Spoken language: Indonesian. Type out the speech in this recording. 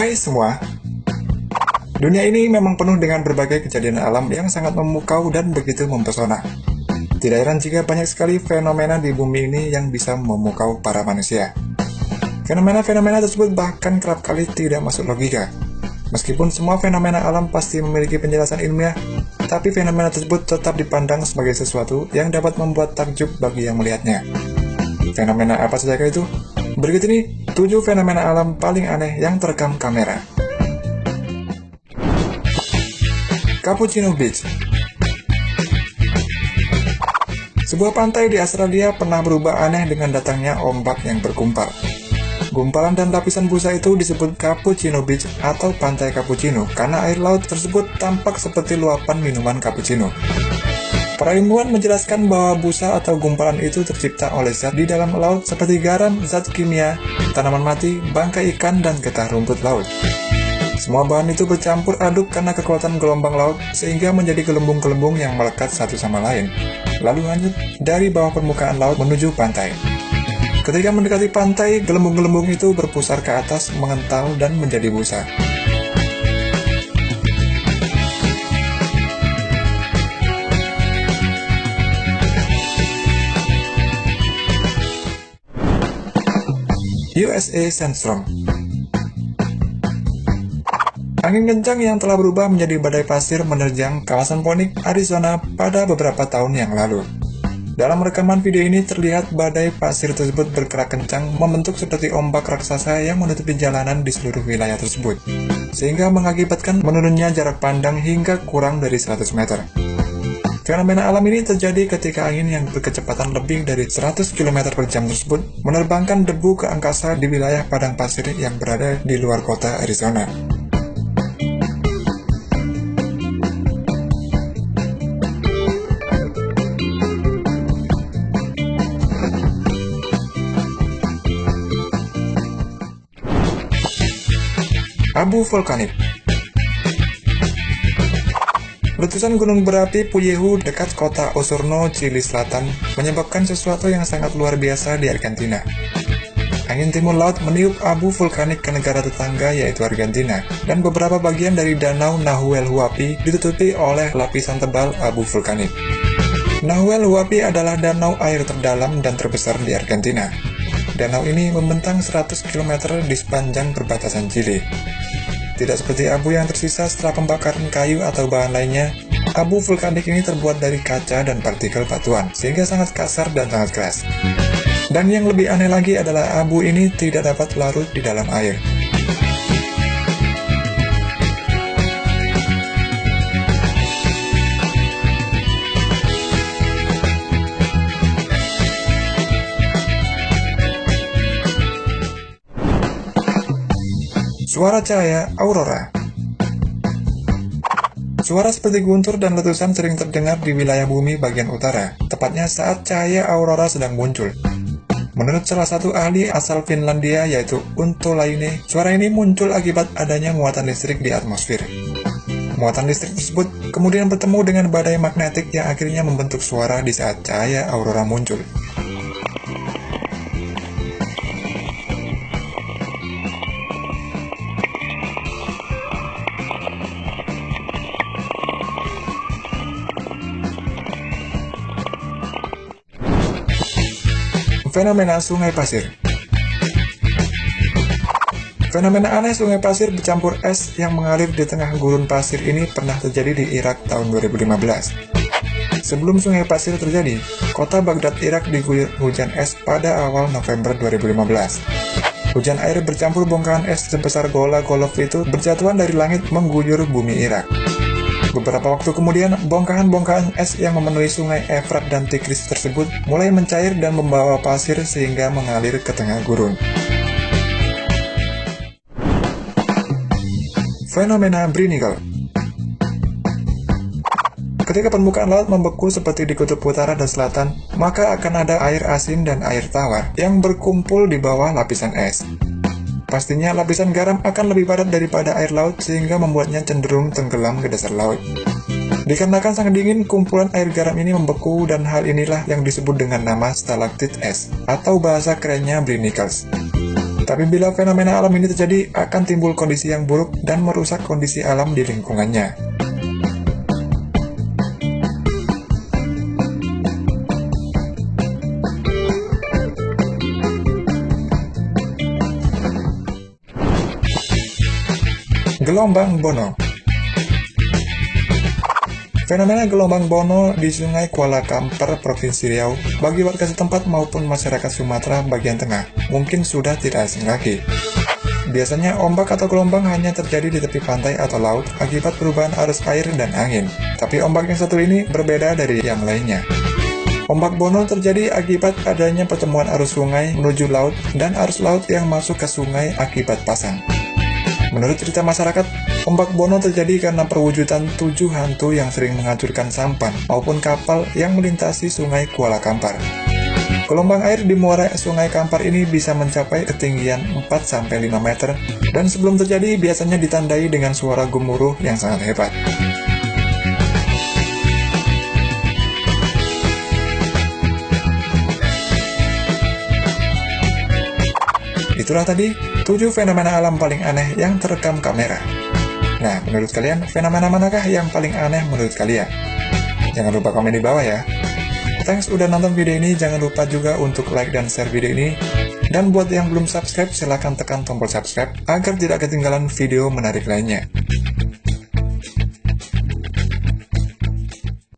Hai semua, dunia ini memang penuh dengan berbagai kejadian alam yang sangat memukau dan begitu mempesona. Tidak heran jika banyak sekali fenomena di bumi ini yang bisa memukau para manusia. Fenomena-fenomena tersebut bahkan kerap kali tidak masuk logika. Meskipun semua fenomena alam pasti memiliki penjelasan ilmiah, tapi fenomena tersebut tetap dipandang sebagai sesuatu yang dapat membuat takjub bagi yang melihatnya. Fenomena apa saja itu? Berikut ini 7 fenomena alam paling aneh yang terekam kamera. Cappuccino Beach. Sebuah pantai di Australia pernah berubah aneh dengan datangnya ombak yang bergumpal. Gumpalan dan lapisan busa itu disebut Cappuccino Beach atau Pantai Cappuccino karena air laut tersebut tampak seperti luapan minuman cappuccino. Para ilmuwan menjelaskan bahwa busa atau gumpalan itu tercipta oleh zat di dalam laut seperti garam, zat kimia, tanaman mati, bangkai ikan, dan getah rumput laut. Semua bahan itu bercampur aduk karena kekuatan gelombang laut sehingga menjadi gelembung-gelembung yang melekat satu sama lain, lalu hanyut dari bawah permukaan laut menuju pantai. Ketika mendekati pantai, gelembung-gelembung itu berpusar ke atas, mengental, dan menjadi busa. USA Sandstorm. Angin kencang yang telah berubah menjadi badai pasir menerjang kawasan Phoenix, Arizona pada beberapa tahun yang lalu. Dalam rekaman video ini terlihat badai pasir tersebut bergerak kencang membentuk seperti ombak raksasa yang menutupi jalanan di seluruh wilayah tersebut, sehingga mengakibatkan menurunnya jarak pandang hingga kurang dari 100 meter. Fenomena alam ini terjadi ketika angin yang berkecepatan lebih dari 100 km per jam tersebut menerbangkan debu ke angkasa di wilayah padang pasir yang berada di luar kota Arizona. Abu vulkanik. Letusan gunung berapi Puyehue dekat kota Osorno, Chili Selatan menyebabkan sesuatu yang sangat luar biasa di Argentina. Angin timur laut meniup abu vulkanik ke negara tetangga yaitu Argentina, dan beberapa bagian dari danau Nahuel Huapi ditutupi oleh lapisan tebal abu vulkanik. Nahuel Huapi adalah danau air terdalam dan terbesar di Argentina. Danau ini membentang 100 km di sepanjang perbatasan Chili. Tidak seperti abu yang tersisa setelah pembakaran kayu atau bahan lainnya, abu vulkanik ini terbuat dari kaca dan partikel batuan, sehingga sangat kasar dan sangat keras. Dan yang lebih aneh lagi adalah abu ini tidak dapat larut di dalam air. Suara cahaya aurora. Suara seperti guntur dan letusan sering terdengar di wilayah bumi bagian utara, tepatnya saat cahaya aurora sedang muncul. Menurut salah satu ahli asal Finlandia yaitu Unto Laine, suara ini muncul akibat adanya muatan listrik di atmosfer. Muatan listrik tersebut kemudian bertemu dengan badai magnetik yang akhirnya membentuk suara di saat cahaya aurora muncul. Fenomena sungai pasir. Fenomena aneh sungai pasir bercampur es yang mengalir di tengah gurun pasir ini pernah terjadi di Irak tahun 2015. Sebelum sungai pasir terjadi, kota Baghdad, Irak diguyur hujan es pada awal November 2015. Hujan air bercampur bongkahan es sebesar gola golf itu berjatuhan dari langit mengguyur bumi Irak. Beberapa waktu kemudian, bongkahan-bongkahan es yang memenuhi sungai Efrat dan Tigris tersebut mulai mencair dan membawa pasir sehingga mengalir ke tengah gurun. Fenomena Brinigal. Ketika permukaan laut membeku seperti di kutub utara dan selatan, maka akan ada air asin dan air tawar yang berkumpul di bawah lapisan es. Pastinya lapisan garam akan lebih padat daripada air laut sehingga membuatnya cenderung tenggelam ke dasar laut. Dikarenakan sangat dingin, kumpulan air garam ini membeku dan hal inilah yang disebut dengan nama stalaktit es, atau bahasa kerennya brinicles. Tapi bila fenomena alam ini terjadi, akan timbul kondisi yang buruk dan merusak kondisi alam di lingkungannya. Gelombang Bono. Fenomena gelombang Bono di Sungai Kuala Kampar, Provinsi Riau, bagi warga setempat maupun masyarakat Sumatera bagian tengah, mungkin sudah tidak asing lagi. Biasanya ombak atau gelombang hanya terjadi di tepi pantai atau laut akibat perubahan arus air dan angin. Tapi ombak yang satu ini berbeda dari yang lainnya. Ombak Bono terjadi akibat adanya pertemuan arus sungai menuju laut dan arus laut yang masuk ke sungai akibat pasang. Menurut cerita masyarakat, ombak Bono terjadi karena perwujudan 7 hantu yang sering menghancurkan sampan maupun kapal yang melintasi Sungai Kuala Kampar. Gelombang air di muara Sungai Kampar ini bisa mencapai ketinggian 4-5 meter dan sebelum terjadi biasanya ditandai dengan suara gemuruh yang sangat hebat. Itulah tadi 7 fenomena alam paling aneh yang terekam kamera. Nah, menurut kalian, fenomena manakah yang paling aneh menurut kalian? Jangan lupa komen di bawah ya. Thanks udah nonton video ini, jangan lupa juga untuk like dan share video ini. Dan buat yang belum subscribe, silahkan tekan tombol subscribe agar tidak ketinggalan video menarik lainnya.